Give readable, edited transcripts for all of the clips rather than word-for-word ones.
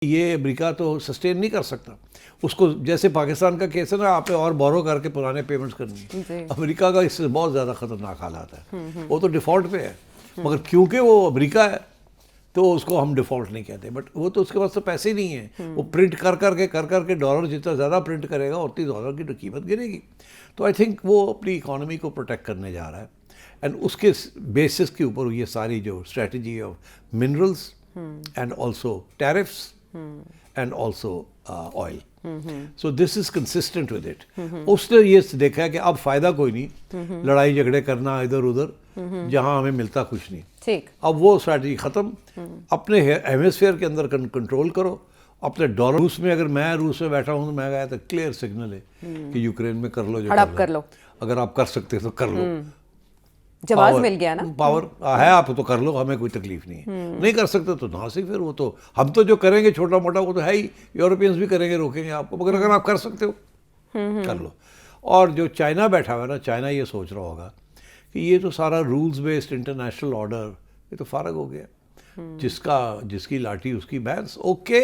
یہ امریکہ تو سسٹین نہیں کر سکتا اس کو، جیسے پاکستان کا کیس ہے نا، آپ نے اور بورو کر کے پرانے پیمنٹس کرنی ہے. امریکہ کا اس سے بہت زیادہ خطرناک حالات ہے. وہ تو ڈیفالٹ پہ ہے، مگر کیونکہ وہ امریکہ ہے تو اس کو ہم ڈیفالٹ نہیں کہتے. بٹ وہ تو اس کے پاس تو پیسے نہیں ہیں. وہ پرنٹ کر کے ڈالر جتنا زیادہ پرنٹ کرے گا اتنی ڈالر کی تو قیمت گرے گی. تو آئی تھنک وہ اپنی اکانومی کو پروٹیکٹ کرنے جا رہا ہے، اینڈ اس کے بیسس کے اوپر یہ ساری جو strategy of minerals and also tariffs and also oil. So this is consistent with it. اس نے یہ دیکھا ہے کہ اب فائدہ کوئی نہیں لڑائی جھگڑے کرنا ادھر ادھر جہاں ہمیں ملتا کچھ نہیں. اب وہ اسٹریٹجی ختم. اپنے ہیمسفیئر کے اندر کنٹرول کرو اپنے ڈالر. روس میں اگر میں روس میں بیٹھا ہوں تو میں کہا تو کلیئر سگنل ہے کہ یوکرین میں کر لو جو کر لو. اگر آپ کر سکتے تو کر لو. جواز مل گیا نا، پاور ہے آپ تو کر لو، ہمیں کوئی تکلیف نہیں ہے. نہیں کر سکتے تو نہ صحیح. پھر وہ تو ہم تو جو کریں گے چھوٹا موٹا وہ تو ہے ہی، یورپینز بھی کریں گے، روکیں گے آپ کو. مگر اگر آپ کر سکتے ہو کر لو. اور جو چائنا بیٹھا ہوا ہے نا، چائنا یہ سوچ رہا ہوگا کہ یہ تو سارا رولز بیسڈ انٹرنیشنل آرڈر یہ تو فارغ ہو گیا. جس کی لاٹھی اس کی بھینس. اوکے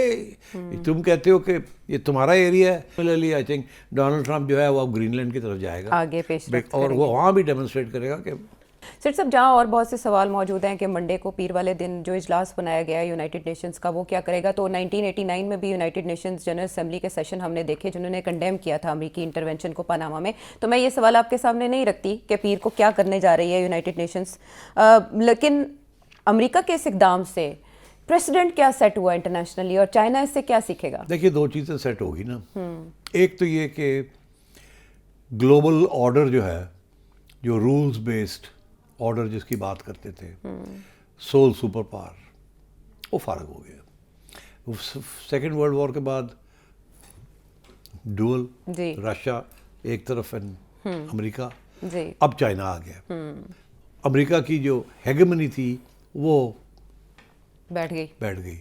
تم کہتے ہو کہ یہ تمہارا ایریا ہے. Similarly I think Donald Trump جو ہے وہ اب گرین لینڈ کی طرف جائے گا آگے پیش اور وہ وہاں بھی ڈیمونسٹریٹ کرے گا کہ سر صاحب جہاں اور بہت سے سوال موجود ہیں کہ منڈے کو پیر والے دن جو اجلاس بنایا گیا ہے یونائٹڈ نیشنز کا وہ کیا کرے گا. تو 1989 میں بھی یونائٹڈ نیشنز جنرل اسمبلی کے سیشن ہم نے دیکھے جنہوں نے کنڈیم کیا تھا امریکی انٹرونشن کو پاناما میں. تو میں یہ سوال آپ کے سامنے نہیں رکھتی کہ پیر کو کیا کرنے جا رہی ہے یونائٹڈ نیشنز، لیکن امریکہ کے اس اقدام سے پریسیڈنٹ کیا سیٹ ہوا انٹرنیشنلی اور چائنا اس سے کیا سیکھے گا؟ دیکھیے دو چیزیں سیٹ ہوگی نا. ایک تو یہ کہ گلوبل آرڈر جو ہے، جو رولز بیسڈ آرڈر جس کی بات کرتے تھے، سول سپر پاور، وہ فارغ ہو گیا. سیکنڈ ورلڈ وار کے بعد ڈوئل رشیا ایک طرف امریکہ، اب چائنا آ گیا. امریکہ کی جو ہیگمنی تھی وہ بیٹھ گئی.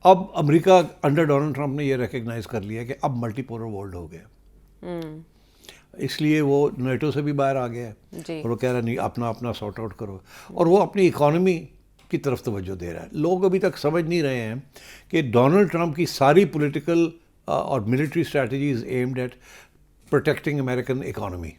اب امریکہ انڈر ڈونلڈ ٹرمپ نے یہ ریکگنائز کر لیا کہ اب ملٹی پولر ورلڈ ہو گیا. اس لیے وہ نیٹو سے بھی باہر آ گیا ہے اور وہ کہہ رہا ہے نہیں اپنا سارٹ آؤٹ کرو. اور وہ اپنی اکانومی کی طرف توجہ دے رہا ہے. لوگ ابھی تک سمجھ نہیں رہے ہیں کہ ڈونلڈ ٹرمپ کی ساری پولیٹیکل اور military strategy is aimed at protecting American economy,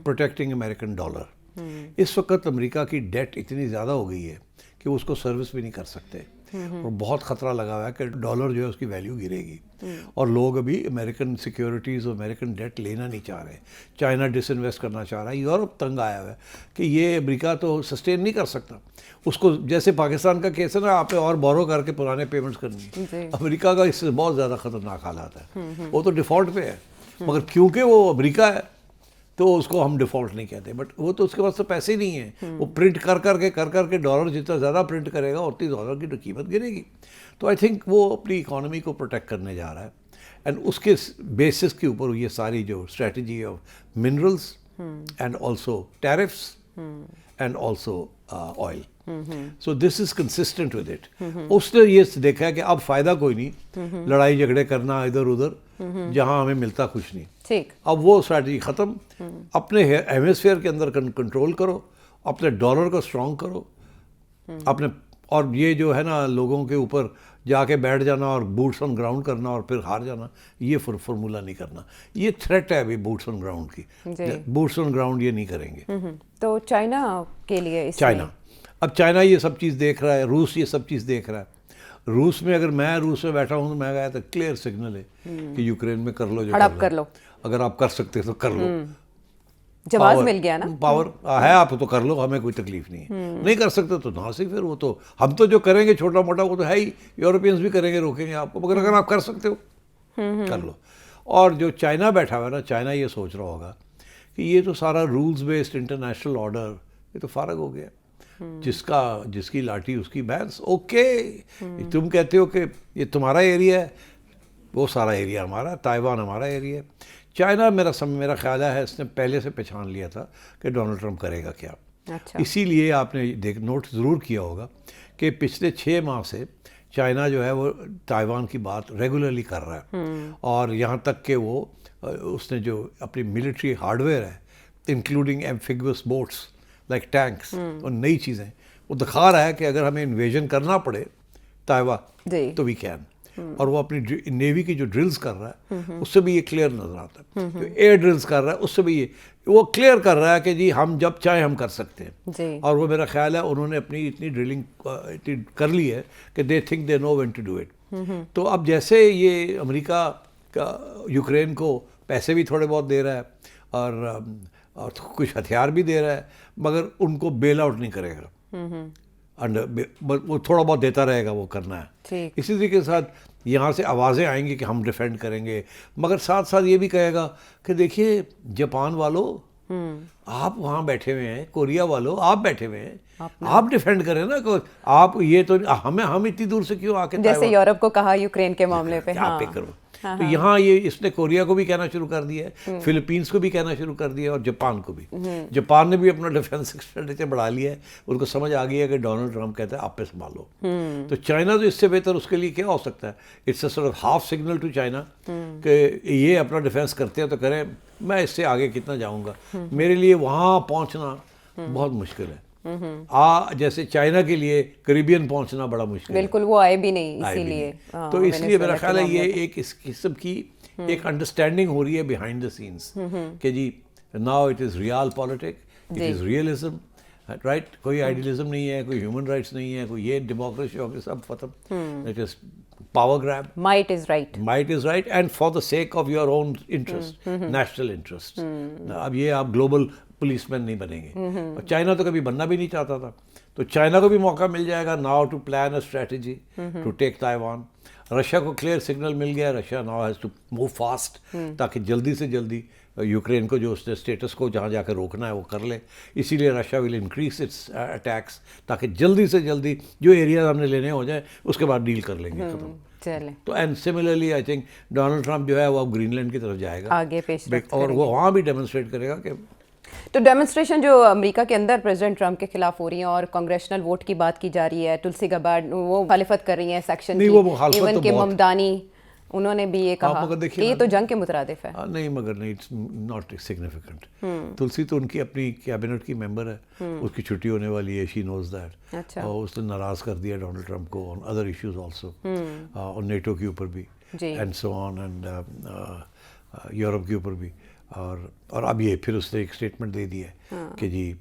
protecting American dollar. اس وقت امریکہ کی ڈیٹ اتنی زیادہ ہو گئی ہے کہ وہ اس کو سروس بھی نہیں کر سکتے اور بہت خطرہ لگا ہوا ہے کہ ڈالر جو ہے اس کی ویلیو گرے گی. اور لوگ ابھی امریکن سیکیورٹیز اور امریکن ڈیٹ لینا نہیں چاہ رہے. چائنا ڈس انویسٹ کرنا چاہ رہا ہے. یورپ تنگ آیا ہوا ہے کہ یہ امریکہ تو سسٹین نہیں کر سکتا اس کو، جیسے پاکستان کا کیس ہے نا، آپ نے اور بورو کر کے پرانے پیمنٹس کرنی ہے. امریکہ کا اس سے بہت زیادہ خطرناک حالات ہے. وہ تو ڈیفالٹ پہ ہے، مگر کیونکہ وہ امریکہ ہے تو اس کو ہم ڈیفالٹ نہیں کہتے. بٹ وہ تو اس کے پاس تو پیسے نہیں ہیں. وہ پرنٹ کر کے ڈالر جتنا زیادہ پرنٹ کرے گا اتنی ڈالر کی تو قیمت گرے گی. تو آئی تھنک وہ اپنی اکانومی کو پروٹیکٹ کرنے جا رہا ہے، اینڈ اس کے بیسس کے اوپر یہ ساری جو strategy of minerals and also tariffs and also oil. So this is consistent with it. اس نے یہ دیکھا ہے کہ اب فائدہ کوئی نہیں لڑائی جھگڑے کرنا ادھر ادھر جہاں ہمیں ملتا کچھ نہیں. اب وہ اسٹریٹجی ختم. اپنے ہیمسفیئر کے اندر کنٹرول کرو، اپنے ڈالر کو اسٹرانگ کرو اپنے. اور یہ جو ہے نا لوگوں کے اوپر جا کے بیٹھ جانا اور بوٹس آن گراؤنڈ کرنا اور پھر ہار جانا، یہ فارمولہ نہیں کرنا. یہ تھریٹ ہے ابھی بوٹس آن گراؤنڈ کی. بوٹس آن گراؤنڈ یہ نہیں کریں گے. تو چائنا کے لیے اب چائنا یہ سب چیز دیکھ رہا ہے، روس یہ سب چیز دیکھ رہا ہے. روس میں اگر میں روس میں بیٹھا ہوں تو میں کہا تو کلیئر سگنل ہے کہ یوکرین میں کر لو جو کر لو. اگر آپ کر سکتے تو کر لو. جواز مل گیا نا، پاور ہے آپ تو کر لو، ہمیں کوئی تکلیف نہیں ہے. نہیں کر سکتے تو نہ صحیح. پھر وہ تو ہم تو جو کریں گے چھوٹا موٹا وہ تو ہے ہی، یورپینز بھی کریں گے، روکیں گے آپ کو. مگر اگر آپ کر سکتے ہو کر لو. اور جو چائنا بیٹھا ہوا ہے نا، چائنا یہ سوچ رہا ہوگا کہ یہ تو سارا رولز بیسڈ انٹرنیشنل آرڈر یہ تو فارغ ہو گیا. جس کی لاٹھی اس کی بھینس. اوکے تم کہتے ہو کہ یہ تمہارا ایریا ہے، وہ سارا ایریا ہمارا، تائیوان ہمارا ایریا ہے. چائنا میرا خیال ہے اس نے پہلے سے پہچان لیا تھا کہ ڈونلڈ ٹرمپ کرے گا کیا. اسی لیے آپ نے نوٹ ضرور کیا ہوگا کہ پچھلے 6 ماہ سے چائنا جو ہے وہ تائیوان کی بات ریگولرلی کر رہا ہے. اور یہاں تک کہ وہ اس نے جو اپنی ملٹری ہارڈ ویئر ہے انکلوڈنگ ایمفیگوس بوٹس لائک ٹینکس اور نئی چیزیں، وہ دکھا رہا ہے کہ اگر ہمیں انویژن کرنا پڑے تائیوان تو وی کین. اور وہ اپنی نیوی کی جو ڈرلز کر رہا ہے اس سے بھی یہ کلیئر نظر آتا ہے. جو ایئر ڈرلز کر رہا ہے اس سے بھی وہ کلیئر کر رہا ہے کہ جی ہم جب چاہیں ہم کر سکتے ہیں. اور وہ میرا خیال ہے انہوں نے اپنی اتنی ڈرلنگ کر لی ہے کہ they think they know when to do it. تو اب جیسے یہ امریکہ کا یوکرین کو پیسے بھی تھوڑے بہت دے رہا ہے اور کچھ ہتھیار بھی دے رہا ہے, مگر ان کو بیل آؤٹ نہیں کرے گا. وہ تھوڑا بہت دیتا رہے گا, وہ کرنا ہے. اسی طریقے کے ساتھ یہاں سے آوازیں آئیں گی کہ ہم ڈیفینڈ کریں گے, مگر ساتھ ساتھ یہ بھی کہے گا کہ دیکھیے جاپان والوں آپ وہاں بیٹھے ہوئے ہیں, کوریا والوں آپ بیٹھے ہوئے ہیں, آپ ڈیفینڈ کریں نا. آپ یہ تو ہم اتنی دور سے کیوں آ کے, جیسے یورپ کو کہا یوکرین کے معاملے پہ, آپ پہ کرو. تو یہاں یہ اس نے کوریا کو بھی کہنا شروع کر دیا ہے, فلپینس کو بھی کہنا شروع کر دیا, اور جاپان کو بھی. جاپان نے بھی اپنا ڈیفینس ایکسپینڈیچر بڑھا لیا ہے. ان کو سمجھ آ گئی ہے کہ ڈونلڈ ٹرمپ کہتا ہے آپ پہ سنبھالو. تو چائنا تو اس سے بہتر اس کے لیے کیا ہو سکتا ہے؟ It's a sort of half signal to China کہ یہ اپنا ڈیفینس کرتے ہیں تو کریں, میں اس سے آگے کتنا جاؤں گا. میرے لیے وہاں پہنچنا بہت مشکل ہے. جیسے چائنا کے لیے کریبین پہنچنا بڑا مشکل ہے. بالکل, وہ آئے بھی نہیں اسی لیے. تو اس لیے میرا خیال ہے یہ ایک اس قسم کی ایک انڈرسٹینڈنگ ہو رہی ہے بیہائنڈ دا سینس کہ جی now it is realpolitik, it is realism, right. کوئی آئیڈیلزم نہیں ہے, کوئی ہیومن رائٹس نہیں ہے, کوئی یہ ڈیموکریسی ہو گئی, سب ختم. It is power grab. Might is right. Might is right, and for the sake of your own interest, national interest. اب یہ آپ گلوبل پولیس مین نہیں بنیں گے. اور چائنا تو کبھی بننا بھی نہیں چاہتا تھا, تو چائنا کو بھی موقع مل جائے گا now to plan a strategy to take Taiwan. Russia کو کلیئر سگنل مل گیا, Russia now has to move fast تاکہ جلدی سے جلدی یوکرین کو جو اس نے اسٹیٹس کو جہاں جا کے روکنا ہے وہ کر لے. اسی لیے Russia will increase its attacks تاکہ جلدی سے جلدی جو ایریاز ہم نے لینے ہو جائیں اس کے بعد ڈیل کر لیں گے, ختم. تو and similarly I think Donald Trump جو ہے وہ اب گرین لینڈ کی طرف جائے گا آگے پیش, اور وہ وہاں بھی ڈیمونسٹریٹ کرے گا کہ. تو ڈیمونسٹریشن جو امریکہ کے اندر پریزیڈنٹ ٹرمپ کے خلاف ہو رہی ہیں اور کانگریشنل ووٹ کی بات کی جا رہی ہے, تلسی گبارڈ وہ مخالفت کر رری ہیں سیکشن کی, ایون کہ ممدانی انہوں نے بھی یہ کہا کہ یہ تو جنگ کے مترادف ہے. نہیں, مگر نہیں, اٹس ناٹ سگنیفیکنٹ. تلسی تو ان کی اپنی کیبنٹ کی ممبر ہے, اس کی چھٹی ہونے والی ہے, شی نوز دیٹ. اور اس نے ناراض کر دیا ڈونلڈ ٹرمپ کو آن ادر ایشوز آلسو, اور نیٹو کے اوپر بھی and so on, and Europe کے اوپر بھی. اور اب یہ پھر اس نے ایک اسٹیٹمنٹ دے دی ہے کہ جی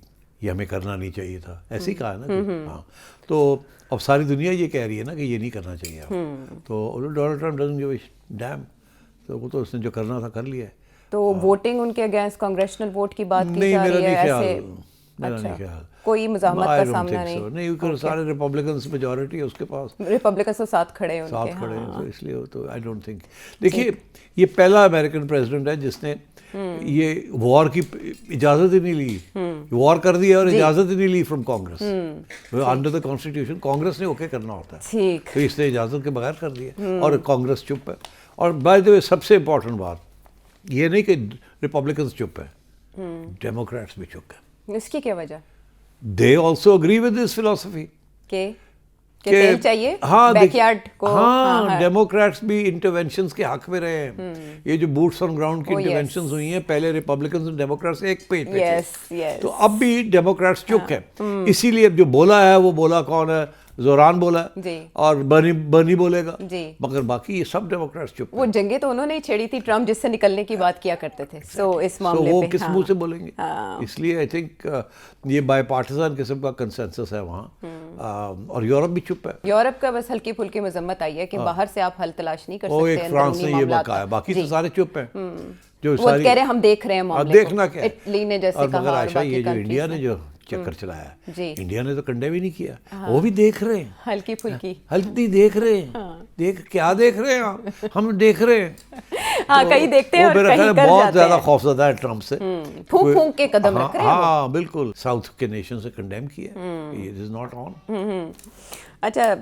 یہ ہمیں کرنا نہیں چاہیے تھا, ایسے ہی کہا ہے نا. ہاں, تو اب ساری دنیا یہ کہہ رہی ہے نا کہ یہ نہیں کرنا چاہیے آپ. تو Donald Trump doesn't give a damn, تو وہ تو اس نے جو کرنا تھا کر لیا ہے. تو ووٹنگ ان کے اگینسٹ کانگریشنل ووٹ کی بات کی جا رہی ہے, ایسے میرا نہیں خیال, کوئی مزاحمت کا سامنا نہیں, کیونکہ سارے ریپبلکنس میجورٹی ہے اس کے پاس, ریپبلکنس تو ساتھ کھڑے ہیں, ساتھ کھڑے ہیں, تو اس لیے تو آئی ڈونٹ تھنک. دیکھیے یہ پہلا امریکن پریزیڈنٹ ہے جس نے یہ وار کی اجازت ہی نہیں لی, وار کر دیا اور اجازت ہی نہیں لی from Congress. Under the constitution Congress نے اوکے کرنا ہوتا ہے, تو اس نے اجازت کے بغیر کر دیا, اور کانگریس چپ ہے. اور بائی دی وے سب سے امپورٹنٹ بات یہ نہیں کہ ریپبلکنس چپ ہے, ڈیموکریٹس بھی چپ ہے. اس کی کیا وجہ؟ They also agree with this philosophy کہ تیل چاہیے بیک یارڈ کو. ہاں, ڈیموکریٹس بھی انٹرونشنز کے حق میں رہے ہیں. یہ جو بوٹس آن گراؤنڈ کی انٹرونشنز ہوئی ہیں, پہلے ریپبلکنز اور ڈیموکریٹس ایک پیج پہ تھے, تو اب بھی ڈیموکریٹس چپ ہیں. اسی لیے جو بولا ہے وہ بولا کون ہے؟ زوران بولا, اور برنی بولے گا, مگر باقی یہ سب ڈیموکریٹس چپ. وہ جنگیں تو انہوں نے چھیڑی تھی, ٹرمپ جس سے نکلنے کی بات کیا کرتے تھے, سو اس معاملے پہ وہ کس منہ سے بولیں گے. اس لیے آئی تھنک یہ بائی پارٹیزن قسم کا کنسنسس ہے وہاں. اور یورپ بھی چپ ہے. یورپ کا بس ہلکی پھلکی مذمت آئی ہے کہ باہر سے آپ حل تلاش نہیں کر وہ سکتے. ایک فرانس نے یہ بکا ہے, باقی تو سارے چپ ہیں. جو وہ کہہ رہے ہیں ہم دیکھ رہے ہیں معاملے کو. دیکھنا کیا, اٹلی نے جیسے کہا, اور عائشہ یہ جو انڈیا نے جو چکر چلایا ہے, انڈیا نے تو کنڈے بھی نہیں کیا, وہ بھی دیکھ رہے ہیں ہلکی پھلکی, ہلکی دیکھ رہے ہیں. کیا دیکھ رہے ہیں ہم دیکھ رہے ہیں. ہاں, کہیں دیکھتے ہیں اور کہیں کر جاتے ہیں. بہت زیادہ خوفزدہ ہے ٹرمپ سے, پھونک پھونک کے قدم رکھ رہے ہیں. ہاں بالکل, ساؤتھ کے نیشن سے کنڈیم کیا, اٹ از ناٹ آن. اچھا,